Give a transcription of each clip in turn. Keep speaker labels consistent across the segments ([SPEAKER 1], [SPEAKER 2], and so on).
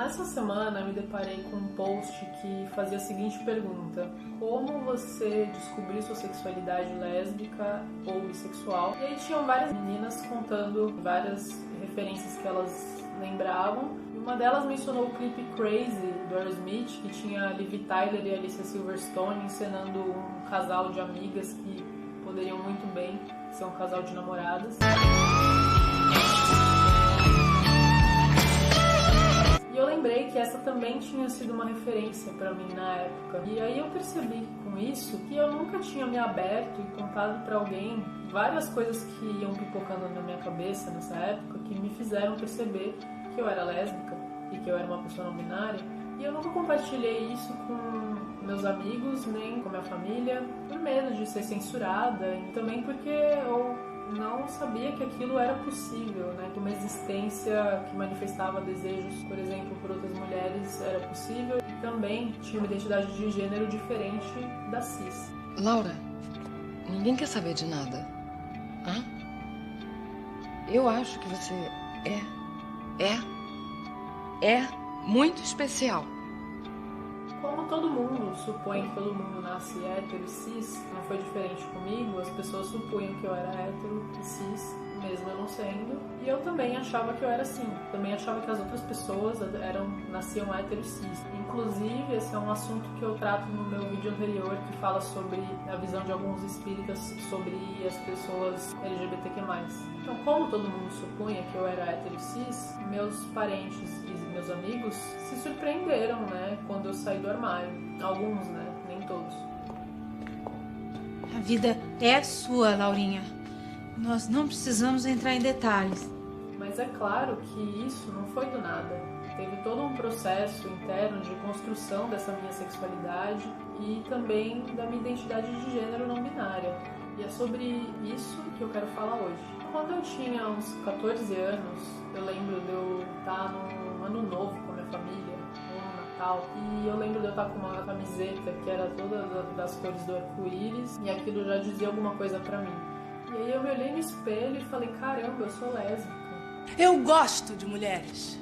[SPEAKER 1] Nessa semana eu me deparei com um post que fazia a seguinte pergunta: como você descobriu sua sexualidade lésbica ou bissexual? E aí tinham várias meninas contando várias referências que elas lembravam. E uma delas mencionou o clipe Crazy do Aerosmith, que tinha Liv Tyler e Alicia Silverstone encenando um casal de amigas que poderiam muito bem ser um casal de namoradas. E eu lembrei que essa também tinha sido uma referência pra mim na época. E aí eu percebi com isso que eu nunca tinha me aberto e contado pra alguém várias coisas que iam pipocando na minha cabeça nessa época que me fizeram perceber que eu era lésbica e que eu era uma pessoa não binária. E eu nunca compartilhei isso com meus amigos, nem com minha família, por medo de ser censurada e também porque eu não sabia que aquilo era possível, né? Que uma existência que manifestava desejos, por exemplo, por outras mulheres era possível e também tinha uma identidade de gênero diferente da cis.
[SPEAKER 2] Laura, ninguém quer saber de nada. Hã? Eu acho que você é muito especial.
[SPEAKER 1] Como todo mundo supõe que todo mundo nasce hétero e cis, não foi diferente comigo, as pessoas supunham que eu era hétero e cis, mesmo eu não sendo, e eu também achava que eu era assim, também achava que as outras pessoas nasciam hétero e cis. Inclusive, esse é um assunto que eu trato no meu vídeo anterior, que fala sobre a visão de alguns espíritas sobre as pessoas LGBTQ+. Então, como todo mundo supunha que eu era hétero e cis, meus parentes e meus amigos se surpreenderam, né, quando eu saí do armário. Alguns, né, nem todos.
[SPEAKER 3] A vida é sua, Laurinha. Nós não precisamos entrar em detalhes.
[SPEAKER 1] Mas é claro que isso não foi do nada. Teve todo um processo interno de construção dessa minha sexualidade e também da minha identidade de gênero não binária. E é sobre isso que eu quero falar hoje. Quando eu tinha uns 14 anos, eu lembro de eu estar num ano novo com a minha família, no Natal, e eu lembro de eu estar com uma camiseta que era toda das cores do arco-íris, e aquilo já dizia alguma coisa pra mim. E aí eu me olhei no espelho e falei, caramba, eu sou lésbica.
[SPEAKER 4] Eu gosto de mulheres.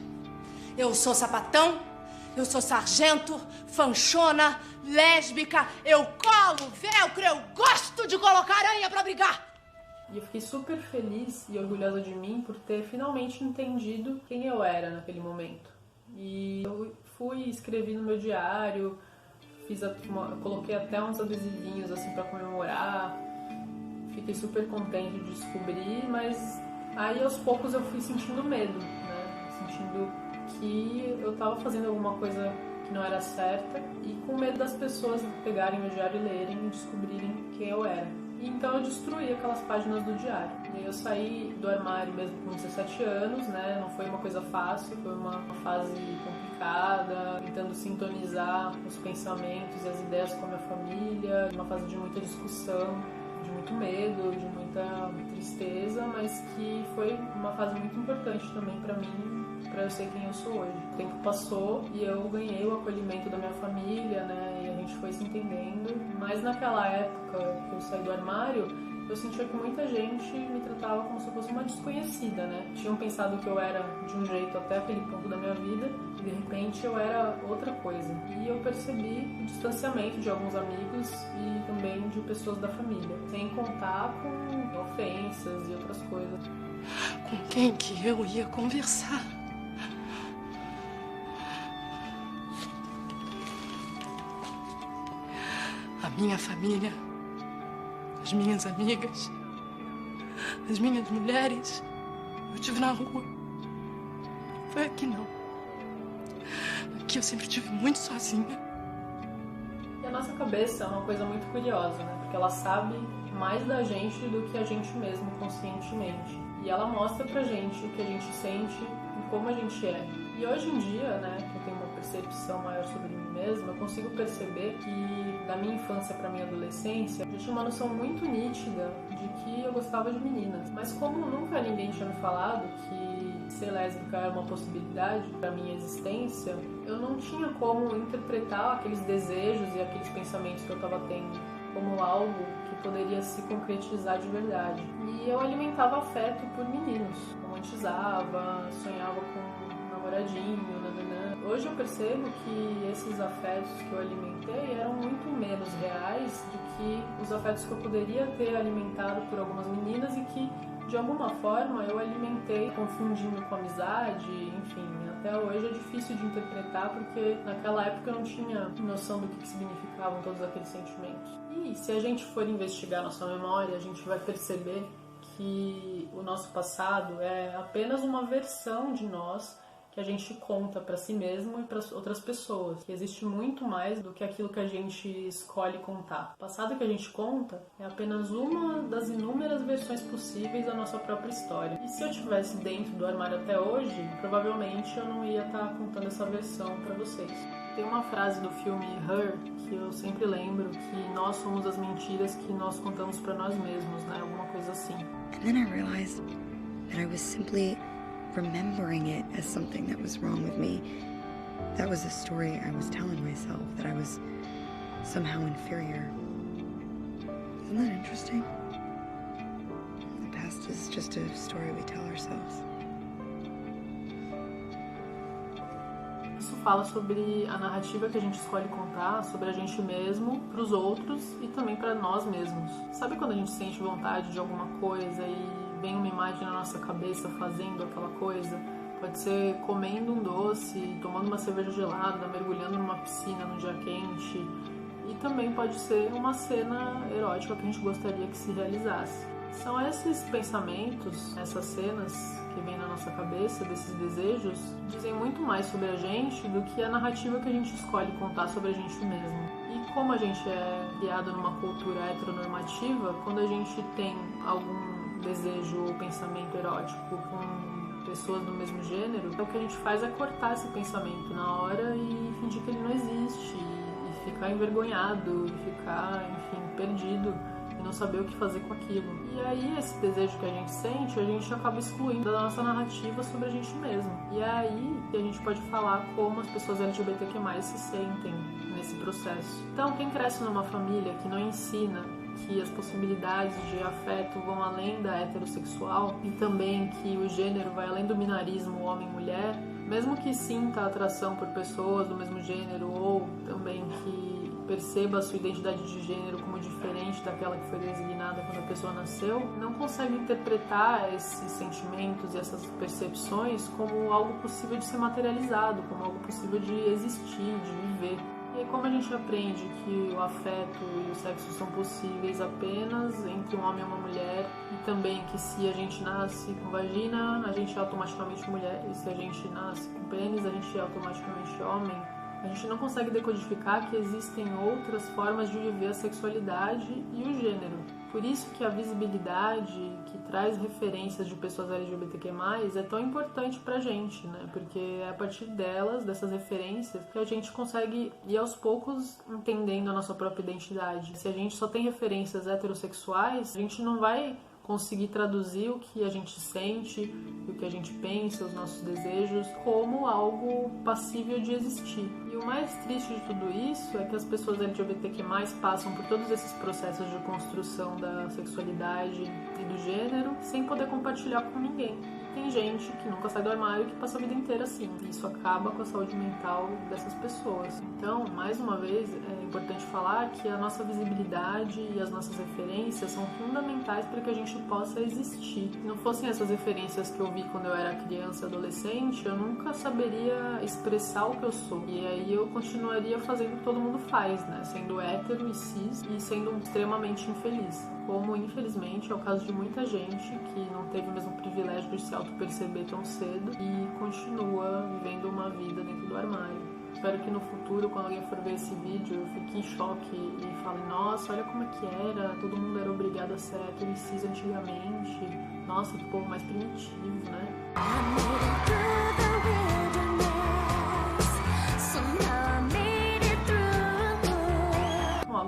[SPEAKER 4] Eu sou sapatão, eu sou sargento, fanchona, lésbica, eu colo, velcro, eu gosto de colocar aranha pra brigar.
[SPEAKER 1] E eu fiquei super feliz e orgulhosa de mim por ter finalmente entendido quem eu era naquele momento. E eu escrevi no meu diário, coloquei até uns adesivinhos assim pra comemorar. Fiquei super contente de descobrir, mas aí aos poucos eu fui sentindo medo, né? Sentindo que eu tava fazendo alguma coisa que não era certa e com medo das pessoas pegarem meu diário e lerem e descobrirem quem eu era. Então eu destruí aquelas páginas do diário. E aí eu saí do armário mesmo com 17 anos, né? Não foi uma coisa fácil, foi uma fase complicada, tentando sintonizar os pensamentos e as ideias com a minha família, uma fase de muita discussão, de muito medo, de muita tristeza, mas que foi uma fase muito importante também pra mim, pra eu ser quem eu sou hoje. O tempo passou e eu ganhei o acolhimento da minha família, né, e a gente foi se entendendo, mas naquela época que eu saí do armário, eu sentia que muita gente me tratava como se eu fosse uma desconhecida, né? Tinham pensado que eu era de um jeito até aquele ponto da minha vida e de repente eu era outra coisa. E eu percebi o distanciamento de alguns amigos e também de pessoas da família, sem contar com ofensas e outras coisas.
[SPEAKER 4] Com quem que eu ia conversar? A minha família, as minhas amigas, as minhas mulheres. Eu estive na rua. Foi aqui não. Aqui eu sempre estive muito sozinha.
[SPEAKER 1] E a nossa cabeça é uma coisa muito curiosa, né? Porque ela sabe mais da gente do que a gente mesmo conscientemente. E ela mostra pra gente o que a gente sente e como a gente é. E hoje em dia, né, que eu tenho uma percepção maior sobre mim mesma, eu consigo perceber que da minha infância pra minha adolescência, eu tinha uma noção muito nítida de que eu gostava de meninas. Mas como nunca ninguém tinha me falado que ser lésbica era uma possibilidade pra minha existência, eu não tinha como interpretar aqueles desejos e aqueles pensamentos que eu tava tendo como algo que poderia se concretizar de verdade. E eu alimentava afeto por meninos, romantizava, sonhava com um namoradinho, nananã. Hoje eu percebo que esses afetos que eu alimentei eram muito menos reais do que os afetos que eu poderia ter alimentado por algumas meninas e que, de alguma forma, eu alimentei confundindo com amizade, enfim. Até hoje é difícil de interpretar porque naquela época eu não tinha noção do que significavam todos aqueles sentimentos. E se a gente for investigar nossa memória, a gente vai perceber que o nosso passado é apenas uma versão de nós que a gente conta para si mesmo e para outras pessoas. Que existe muito mais do que aquilo que a gente escolhe contar. O passado que a gente conta é apenas uma das inúmeras versões possíveis da nossa própria história. E se eu estivesse dentro do armário até hoje, provavelmente eu não ia estar contando essa versão para vocês. Tem uma frase do filme Her que eu sempre lembro, que nós somos as mentiras que nós contamos para nós mesmos, né? Alguma coisa assim.
[SPEAKER 5] And then I realized that I was simply remembering it as something that was wrong with me. That was a story I was telling myself, that I was somehow inferior. Isn't that interesting? The past is just a story we tell ourselves.
[SPEAKER 1] Isso fala sobre a narrativa que a gente escolhe contar, sobre a gente mesmo, para os outros e também para nós mesmos. Sabe quando a gente sente vontade de alguma coisa e vem uma imagem na nossa cabeça fazendo aquela coisa? Pode ser comendo um doce, tomando uma cerveja gelada, mergulhando numa piscina num dia quente. E também pode ser uma cena erótica que a gente gostaria que se realizasse. São esses pensamentos, essas cenas que vêm na nossa cabeça, desses desejos, dizem muito mais sobre a gente do que a narrativa que a gente escolhe contar sobre a gente mesmo. E como a gente é criado numa cultura heteronormativa, quando a gente tem algum desejo ou pensamento erótico com pessoas do mesmo gênero, o que a gente faz é cortar esse pensamento na hora e fingir que ele não existe, e ficar envergonhado, e ficar, enfim, perdido e não saber o que fazer com aquilo. E aí esse desejo que a gente acaba excluindo da nossa narrativa sobre a gente mesmo. E é aí que a gente pode falar como as pessoas LGBTQ+ se sentem nesse processo. Então, quem cresce numa família que não ensina que as possibilidades de afeto vão além da heterossexual e também que o gênero vai além do binarismo homem-mulher, mesmo que sinta atração por pessoas do mesmo gênero ou também que perceba a sua identidade de gênero como diferente daquela que foi designada quando a pessoa nasceu, não consegue interpretar esses sentimentos e essas percepções como algo possível de ser materializado, como algo possível de existir, de viver. E aí, como a gente aprende que o afeto e o sexo são possíveis apenas entre um homem e uma mulher, e também que se a gente nasce com vagina, a gente é automaticamente mulher, e se a gente nasce com pênis, a gente é automaticamente homem, a gente não consegue decodificar que existem outras formas de viver a sexualidade e o gênero. Por isso que a visibilidade que traz referências de pessoas LGBTQ+, é tão importante pra gente, né? Porque é a partir delas, dessas referências, que a gente consegue ir aos poucos entendendo a nossa própria identidade. Se a gente só tem referências heterossexuais, a gente não vai conseguir traduzir o que a gente sente, o que a gente pensa, os nossos desejos, como algo passível de existir. E o mais triste de tudo isso é que as pessoas LGBTQ+, passam por todos esses processos de construção da sexualidade e do gênero sem poder compartilhar com ninguém. Tem gente que nunca sai do armário e que passa a vida inteira assim. E isso acaba com a saúde mental dessas pessoas. Então, mais uma vez, é importante falar que a nossa visibilidade e as nossas referências são fundamentais para que a gente possa existir. Se não fossem essas referências que eu vi quando eu era criança e adolescente, eu nunca saberia expressar o que eu sou. E aí eu continuaria fazendo o que todo mundo faz, né? Sendo hétero e cis e sendo extremamente infeliz. Como, infelizmente, é o caso de muita gente que não teve o mesmo privilégio de se auto-perceber tão cedo e continua vivendo uma vida dentro do armário. Espero que no futuro, quando alguém for ver esse vídeo, eu fique em choque e fale: nossa, olha como é que era, todo mundo era obrigado a ser hétero e cis antigamente. Nossa, que povo mais primitivo, né?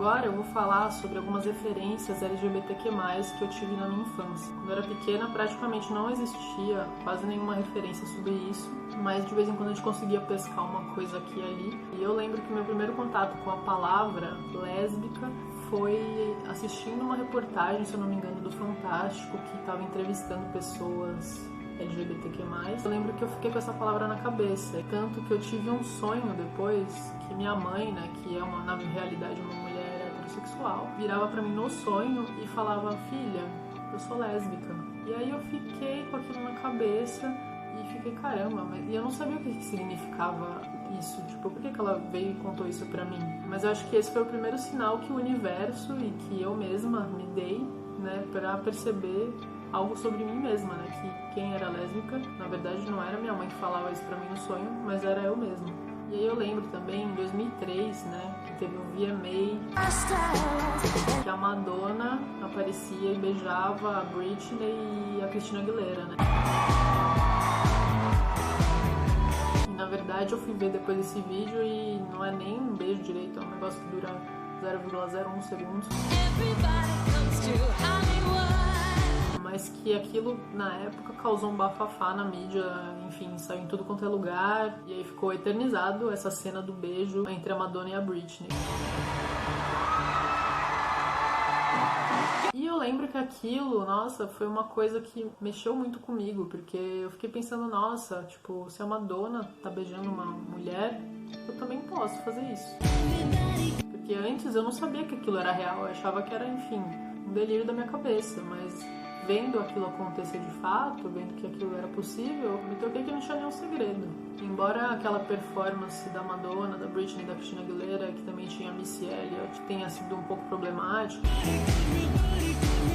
[SPEAKER 1] Agora eu vou falar sobre algumas referências LGBTQ+, que eu tive na minha infância. Quando eu era pequena, praticamente não existia quase nenhuma referência sobre isso, mas de vez em quando a gente conseguia pescar uma coisa aqui e ali. E eu lembro que meu primeiro contato com a palavra lésbica foi assistindo uma reportagem, se eu não me engano, do Fantástico, que estava entrevistando pessoas LGBTQ+. Eu lembro que eu fiquei com essa palavra na cabeça, tanto que eu tive um sonho depois que minha mãe, né, que é na realidade uma mulher heterossexual, virava pra mim no sonho e falava: filha, eu sou lésbica. E aí eu fiquei com aquilo na cabeça e fiquei, caramba, e eu não sabia o que significava isso, tipo, por que ela veio e contou isso pra mim? Mas eu acho que esse foi o primeiro sinal que o universo e que eu mesma me dei, né, pra perceber algo sobre mim mesma, né, que quem era lésbica, na verdade não era minha mãe que falava isso pra mim no sonho, mas era eu mesma. E aí eu lembro também, em 2003, né, que teve o VMA, que a Madonna aparecia e beijava a Britney e a Christina Aguilera, né. Na verdade, eu fui ver depois desse vídeo e não é nem um beijo direito, é um negócio que dura 0,01 segundos. Mas que aquilo, na época, causou um bafafá na mídia, enfim, saiu em tudo quanto é lugar. E aí ficou eternizado essa cena do beijo entre a Madonna e a Britney. E eu lembro que aquilo, nossa, foi uma coisa que mexeu muito comigo, porque eu fiquei pensando, nossa, tipo, se a Madonna tá beijando uma mulher, eu também posso fazer isso. Porque antes eu não sabia que aquilo era real, eu achava que era, enfim, um delírio da minha cabeça, mas vendo aquilo acontecer de fato, vendo que aquilo era possível, eu me toquei que não tinha nenhum segredo. Embora aquela performance da Madonna, da Britney, da Christina Aguilera, que também tinha a Missy Elliott, tenha sido um pouco problemática,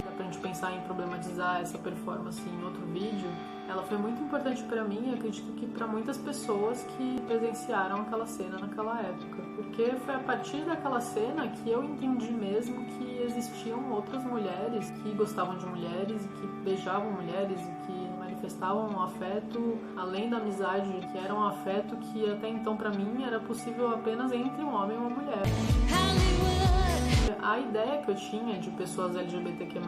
[SPEAKER 1] dá pra gente pensar em problematizar essa performance em outro vídeo, ela foi muito importante pra mim e acredito que pra muitas pessoas que presenciaram aquela cena naquela época. Porque foi a partir daquela cena que eu entendi mesmo que existiam outras mulheres que gostavam de mulheres e que beijavam mulheres e que manifestavam um afeto além da amizade, que era um afeto que até então pra mim era possível apenas entre um homem e uma mulher. A ideia que eu tinha de pessoas LGBTQ+,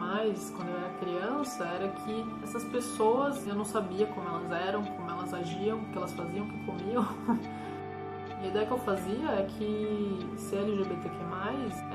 [SPEAKER 1] quando eu era criança, era que essas pessoas, eu não sabia como elas eram, como elas agiam, o que elas faziam, o que comiam. E a ideia que eu fazia é que ser LGBTQ+,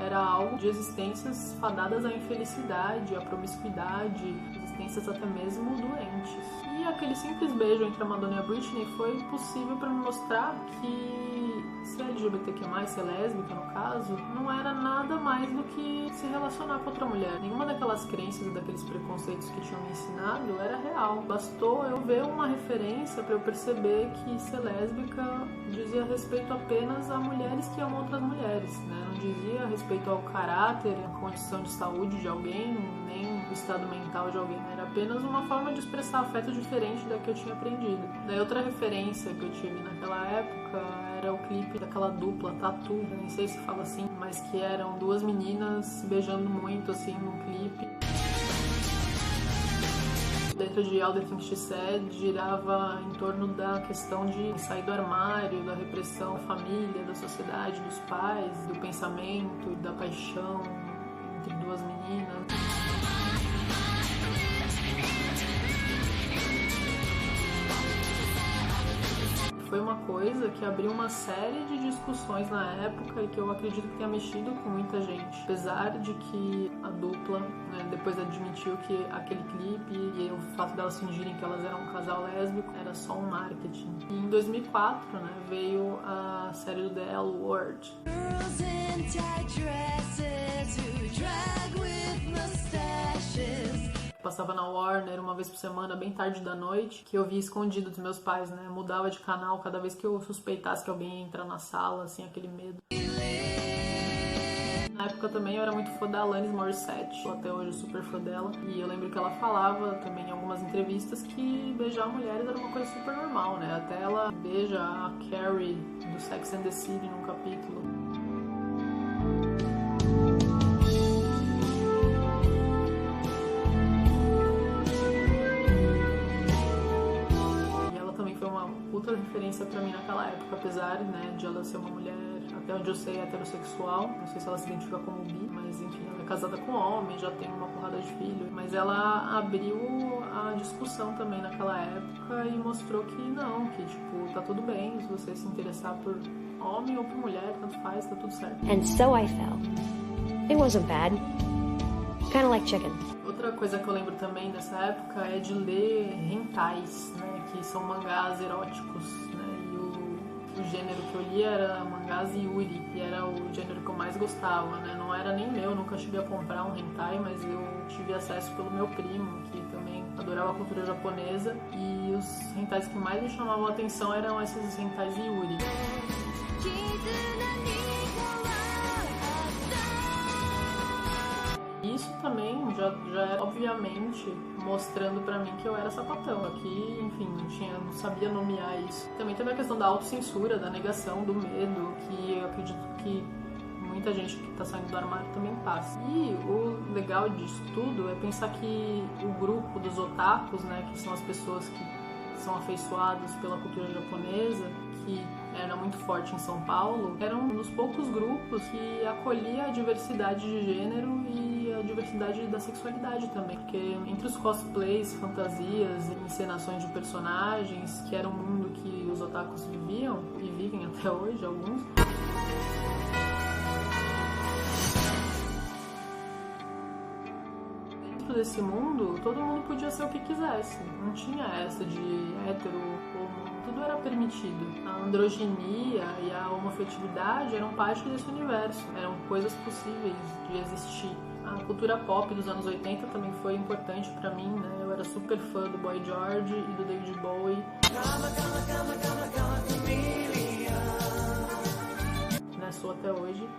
[SPEAKER 1] era algo de existências fadadas à infelicidade, à promiscuidade, existências até mesmo doentes. E aquele simples beijo entre a Madonna e a Britney foi possível para me mostrar que ser LGBTQ+, ser lésbica no caso, não era nada mais do que se relacionar com outra mulher. Nenhuma daquelas crenças e daqueles preconceitos que tinham me ensinado era real. Bastou eu ver uma referência para eu perceber que ser lésbica dizia respeito apenas a mulheres que amam outras mulheres, né? Não dizia respeito ao caráter, à condição de saúde de alguém, nem o estado mental de alguém. Era apenas uma forma de expressar afeto diferente da que eu tinha aprendido. Daí outra referência que eu tive naquela época era o clipe daquela dupla Tatu, nem sei se fala assim, mas que eram duas meninas se beijando muito assim no clipe. Dentro de All the Things She Said, girava em torno da questão de sair do armário, da repressão da família, da sociedade, dos pais, do pensamento, da paixão entre duas meninas. Foi uma coisa que abriu uma série de discussões na época e que eu acredito que tenha mexido com muita gente. Apesar de que a dupla, né, depois admitiu que aquele clipe e o fato delas fingirem que elas eram um casal lésbico era só um marketing. E em 2004, né, veio a série do The L Word. Passava na Warner uma vez por semana, bem tarde da noite, que eu via escondido dos meus pais, né? Mudava de canal cada vez que eu suspeitasse que alguém ia entrar na sala, assim, aquele medo. Na época também eu era muito fã da Alanis Morissette, até hoje eu sou super fã dela. E eu lembro que ela falava também em algumas entrevistas que beijar mulheres era uma coisa super normal, né? Até ela beija a Carrie do Sex and the City num capítulo. Puta referência pra mim naquela época, apesar, né, de ela ser uma mulher, até onde eu sei, heterossexual. Não sei se ela se identifica como bi, mas enfim, ela é casada com homem, já tem uma porrada de filho. Mas ela abriu a discussão também naquela época e mostrou que não, que tipo, tá tudo bem se você se interessar por homem ou por mulher, tanto faz, tá tudo certo.
[SPEAKER 6] And so I fell. It wasn't bad. Kind of like chicken.
[SPEAKER 1] Outra coisa que eu lembro também dessa época é de ler hentais, né, que são mangás eróticos, né, e o gênero que eu li era mangás yuri, e era o gênero que eu mais gostava, né, não era nem meu, nunca cheguei a comprar um hentai, mas eu tive acesso pelo meu primo, que também adorava a cultura japonesa, e os hentais que mais me chamavam a atenção eram esses hentais yuri. Isso também já era, obviamente, mostrando pra mim que eu era sapatão. Aqui, enfim, não sabia nomear isso. Também teve a questão da autocensura, da negação, do medo, que eu acredito que muita gente que tá saindo do armário também passa. E o legal disso tudo é pensar que o grupo dos otakus, né, que são as pessoas que são afeiçoadas pela cultura japonesa, que era muito forte em São Paulo, eram um dos poucos grupos que acolhia a diversidade de gênero e a diversidade da sexualidade também, porque entre os cosplays, fantasias e encenações de personagens, que era um mundo que os otakus viviam e vivem até hoje, alguns, desse mundo, todo mundo podia ser o que quisesse. Não tinha essa de hétero, homo, tudo era permitido. A androginia e a homoafetividade eram parte desse universo, eram coisas possíveis de existir. A cultura pop dos anos 80 também foi importante pra mim, né? Eu era super fã do Boy George e do David Bowie. Né? Sou até hoje.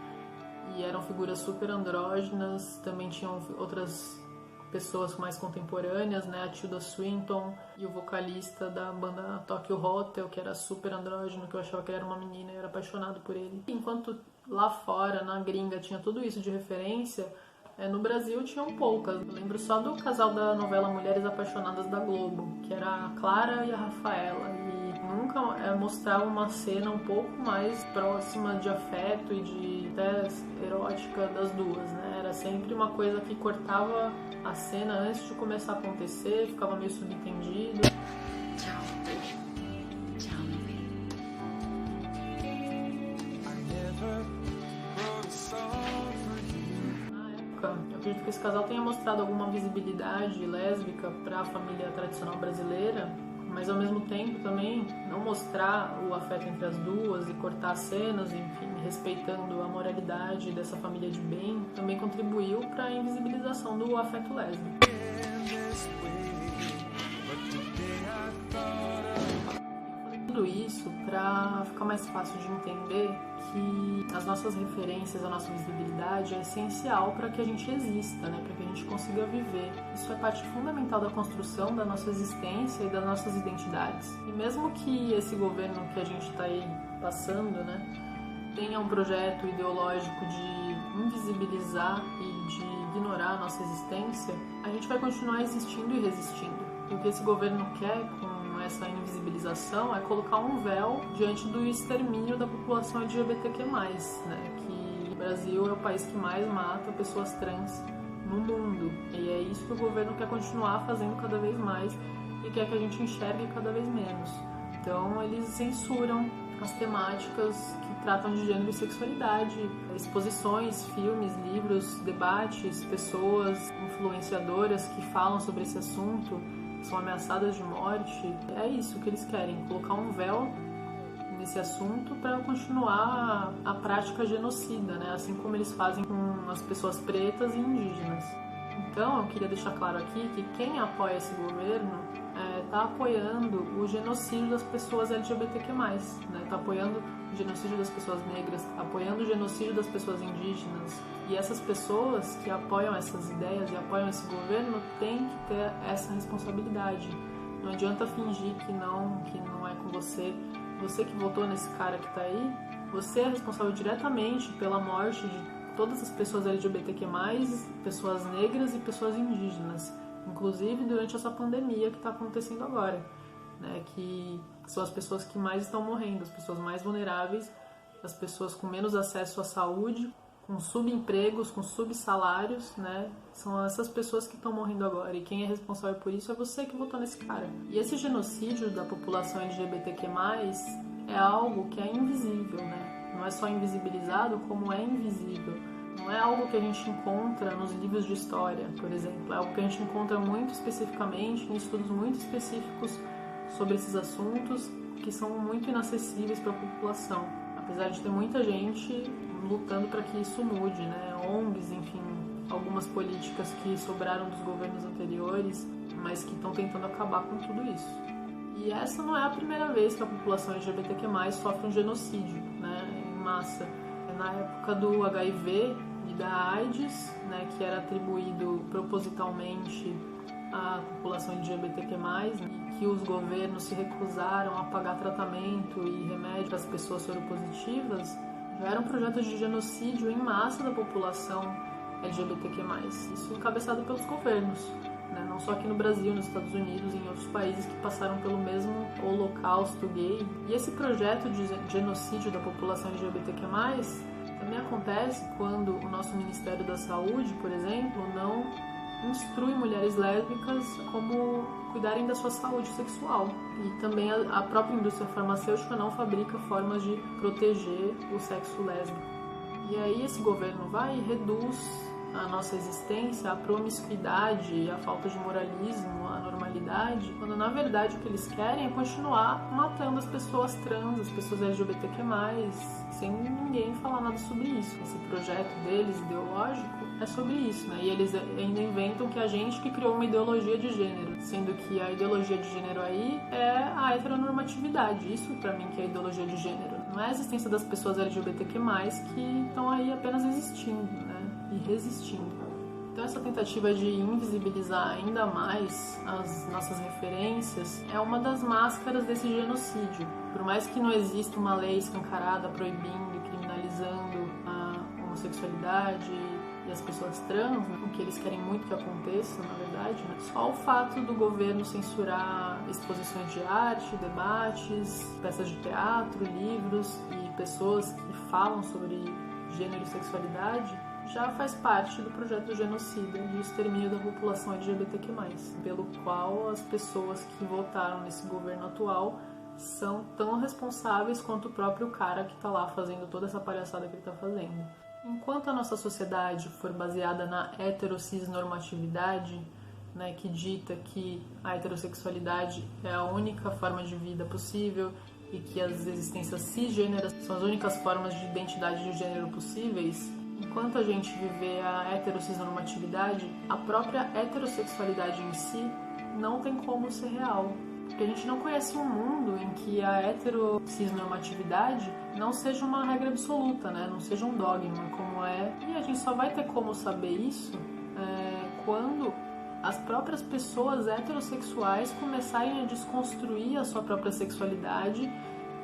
[SPEAKER 1] E eram figuras super andrógenas, também tinham outras pessoas mais contemporâneas, né, a Tilda Swinton e o vocalista da banda Tokyo Hotel, que era super andrógeno, que eu achava que ele era uma menina e eu era apaixonado por ele. Enquanto lá fora, na gringa, tinha tudo isso de referência, no Brasil tinham poucas. Eu lembro só do casal da novela Mulheres Apaixonadas da Globo, que era a Clara e a Rafaela, e nunca mostrava uma cena um pouco mais próxima de afeto e de até erótica das duas, né? Era sempre uma coisa que cortava a cena antes de começar a acontecer, ficava meio subentendido.
[SPEAKER 5] Tchau. Tchau, meu bem.
[SPEAKER 1] Na época, eu acredito que esse casal tenha mostrado alguma visibilidade lésbica para a família tradicional brasileira, mas ao mesmo tempo também não mostrar o afeto entre as duas e cortar cenas, enfim, respeitando a moralidade dessa família de bem, também contribuiu para a invisibilização do afeto lésbico. Tudo isso para ficar mais fácil de entender que as nossas referências, a nossa visibilidade é essencial para que a gente exista, né? Para que a gente consiga viver. Isso é parte fundamental da construção da nossa existência e das nossas identidades. E mesmo que esse governo que a gente está aí passando, né, tenha um projeto ideológico de invisibilizar e de ignorar a nossa existência, a gente vai continuar existindo e resistindo. E o que esse governo quer com essa invisibilização é colocar um véu diante do extermínio da população LGBTQ+, né? Que o Brasil é o país que mais mata pessoas trans no mundo. E é isso que o governo quer continuar fazendo cada vez mais e quer que a gente enxergue cada vez menos. Então eles censuram as temáticas que tratam de gênero e sexualidade, exposições, filmes, livros, debates, pessoas influenciadoras que falam sobre esse assunto, são ameaçadas de morte. É isso que eles querem, colocar um véu nesse assunto para continuar a prática genocida, né? Assim como eles fazem com as pessoas pretas e indígenas. Então, eu queria deixar claro aqui que quem apoia esse governo está apoiando o genocídio das pessoas LGBTQ+, né? Está apoiando o genocídio das pessoas negras, apoiando o genocídio das pessoas indígenas. E essas pessoas que apoiam essas ideias e apoiam esse governo têm que ter essa responsabilidade. Não adianta fingir que não é com você. Você que votou nesse cara que está aí, você é responsável diretamente pela morte de todas as pessoas LGBTQ+, pessoas negras e pessoas indígenas, inclusive durante essa pandemia que está acontecendo agora, né? Que são as pessoas que mais estão morrendo, as pessoas mais vulneráveis, as pessoas com menos acesso à saúde, com subempregos, com subsalários, né? São essas pessoas que estão morrendo agora. E quem é responsável por isso é você que votou nesse cara. E esse genocídio da população LGBTQ+, é algo que é invisível, né? Não é só invisibilizado, como é invisível. Não é algo que a gente encontra nos livros de história, por exemplo. É algo que a gente encontra muito especificamente, em estudos muito específicos sobre esses assuntos, que são muito inacessíveis para a população. Apesar de ter muita gente lutando para que isso mude, né? ONGs, enfim, algumas políticas que sobraram dos governos anteriores, mas que estão tentando acabar com tudo isso. E essa não é a primeira vez que a população LGBTQ+, sofre um genocídio, né, em massa. Na época do HIV e da AIDS, né, que era atribuído propositalmente à população LGBTQ+, e que os governos se recusaram a pagar tratamento e remédio para as pessoas soropositivas, já era um projeto de genocídio em massa da população LGBTQ+. Isso encabeçado pelos governos, né? Não só aqui no Brasil, nos Estados Unidos e em outros países que passaram pelo mesmo holocausto gay. E esse projeto de genocídio da população LGBTQ+, também acontece quando o nosso Ministério da Saúde, por exemplo, não instrui mulheres lésbicas como cuidarem da sua saúde sexual. E também a própria indústria farmacêutica não fabrica formas de proteger o sexo lésbico. E aí esse governo vai e reduz a nossa existência, a promiscuidade, a falta de moralismo, a normalidade, quando na verdade o que eles querem é continuar matando as pessoas trans, as pessoas LGBTQ+, sem ninguém falar nada sobre isso. Esse projeto deles, ideológico, é sobre isso, né? E eles ainda inventam que a gente que criou uma ideologia de gênero, sendo que a ideologia de gênero aí é a heteronormatividade. Isso pra mim que é a ideologia de gênero. Não é a existência das pessoas LGBTQ+, que estão aí apenas existindo, né? E resistindo. Então essa tentativa de invisibilizar ainda mais as nossas referências é uma das máscaras desse genocídio. Por mais que não exista uma lei escancarada proibindo e criminalizando a homossexualidade e as pessoas trans, né, o que eles querem muito que aconteça, na verdade, né, só o fato do governo censurar exposições de arte, debates, peças de teatro, livros e pessoas que falam sobre gênero e sexualidade já faz parte do projeto genocida de extermínio da população LGBTQ+, pelo qual as pessoas que votaram nesse governo atual são tão responsáveis quanto o próprio cara que está lá fazendo toda essa palhaçada que ele está fazendo. Enquanto a nossa sociedade for baseada na heterocisnormatividade, né, que dita que a heterossexualidade é a única forma de vida possível e que as existências cisgêneras são as únicas formas de identidade de gênero possíveis, enquanto a gente viver a heterocisnormatividade, a própria heterossexualidade em si não tem como ser real. Porque a gente não conhece um mundo em que a heterocisnormatividade não seja uma regra absoluta, né? Não seja um dogma como é. E a gente só vai ter como saber isso quando as próprias pessoas heterossexuais começarem a desconstruir a sua própria sexualidade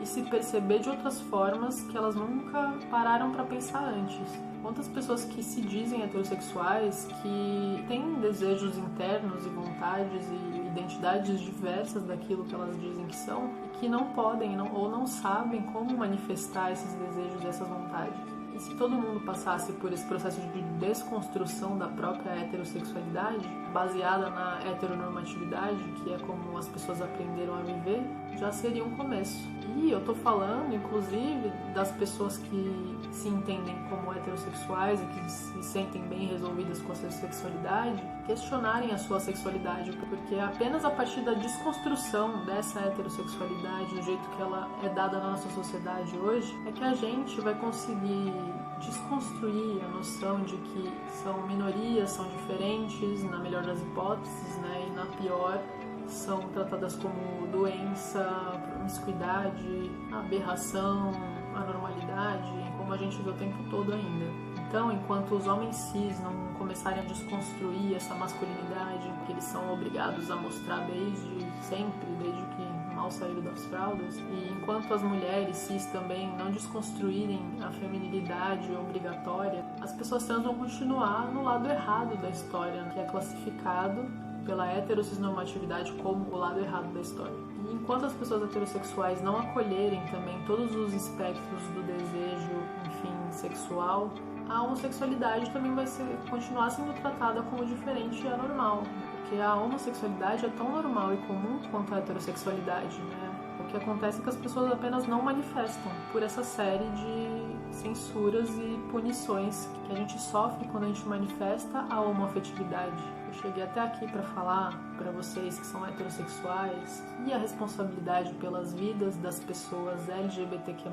[SPEAKER 1] e se perceber de outras formas que elas nunca pararam para pensar antes. Quantas pessoas que se dizem heterossexuais, que têm desejos internos e vontades e identidades diversas daquilo que elas dizem que são, e que não podem ou não sabem como manifestar esses desejos e essas vontades. E se todo mundo passasse por esse processo de desconstrução da própria heterossexualidade, baseada na heteronormatividade, que é como as pessoas aprenderam a viver, já seria um começo. E eu tô falando, inclusive, das pessoas que se entendem como heterossexuais e que se sentem bem resolvidas com a sua sexualidade, questionarem a sua sexualidade, porque apenas a partir da desconstrução dessa heterossexualidade, do jeito que ela é dada na nossa sociedade hoje, é que a gente vai conseguir desconstruir a noção de que são minorias, são diferentes, na melhor das hipóteses, né, e na pior, são tratadas como doença, promiscuidade, aberração, anormalidade, como a gente vê o tempo todo ainda. Então, enquanto os homens cis não começarem a desconstruir essa masculinidade que eles são obrigados a mostrar desde sempre, desde que mal saíram das fraldas, e enquanto as mulheres cis também não desconstruírem a feminilidade obrigatória, as pessoas trans vão continuar no lado errado da história, que é classificado pela heterocisnormatividade como o lado errado da história. E enquanto as pessoas heterossexuais não acolherem também todos os espectros do desejo, enfim, sexual, a homossexualidade também vai continuar sendo tratada como diferente e anormal. Porque a homossexualidade é tão normal e comum quanto a heterossexualidade, né? O que acontece é que as pessoas apenas não manifestam por essa série de censuras e punições que a gente sofre quando a gente manifesta a homoafetividade. Eu cheguei até aqui para falar para vocês que são heterossexuais que a responsabilidade pelas vidas das pessoas LGBTQ+,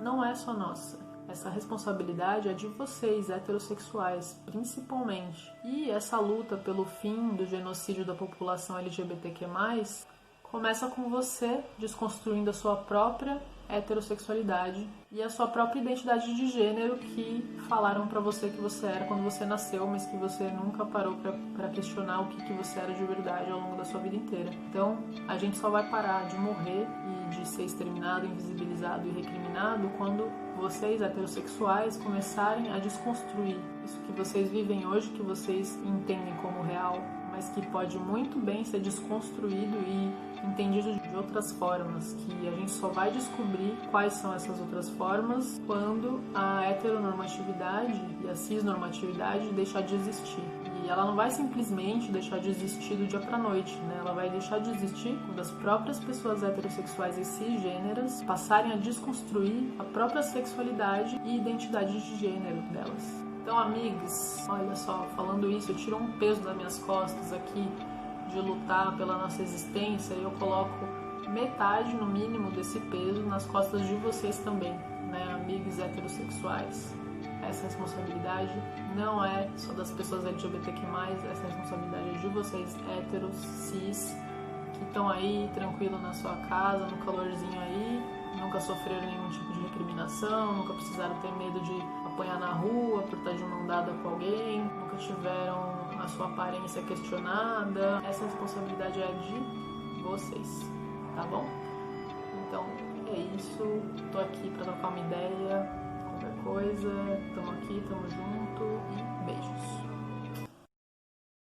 [SPEAKER 1] não é só nossa. Essa responsabilidade é de vocês, heterossexuais, principalmente. E essa luta pelo fim do genocídio da população LGBTQ+, começa com você desconstruindo a sua própria heterossexualidade e a sua própria identidade de gênero que falaram pra você que você era quando você nasceu, mas que você nunca parou pra questionar o que você era de verdade ao longo da sua vida inteira. Então, a gente só vai parar de morrer e de ser exterminado, invisibilizado e recriminado quando vocês, heterossexuais, começarem a desconstruir isso que vocês vivem hoje, que vocês entendem como real, mas que pode muito bem ser desconstruído e entendido de outras formas, que a gente só vai descobrir quais são essas outras formas quando a heteronormatividade e a cisnormatividade deixar de existir. E ela não vai simplesmente deixar de existir do dia pra noite, né? Ela vai deixar de existir quando as próprias pessoas heterossexuais e cisgêneras passarem a desconstruir a própria sexualidade e identidade de gênero delas. Então, amigos, olha só, falando isso, eu tiro um peso das minhas costas aqui de lutar pela nossa existência e eu coloco metade, no mínimo, desse peso nas costas de vocês também, né, amigos heterossexuais. Essa responsabilidade não é só das pessoas LGBTQ+, essa responsabilidade é de vocês, héteros, cis, que estão aí, tranquilo na sua casa, no calorzinho aí, nunca sofreram nenhum tipo de recriminação, nunca precisaram ter medo de apanhar na rua por estar de mão dada com alguém, nunca tiveram a sua aparência questionada. Essa responsabilidade é de vocês, tá bom? Então é isso, tô aqui pra trocar uma ideia, qualquer coisa, tamo aqui, tamo junto e beijos.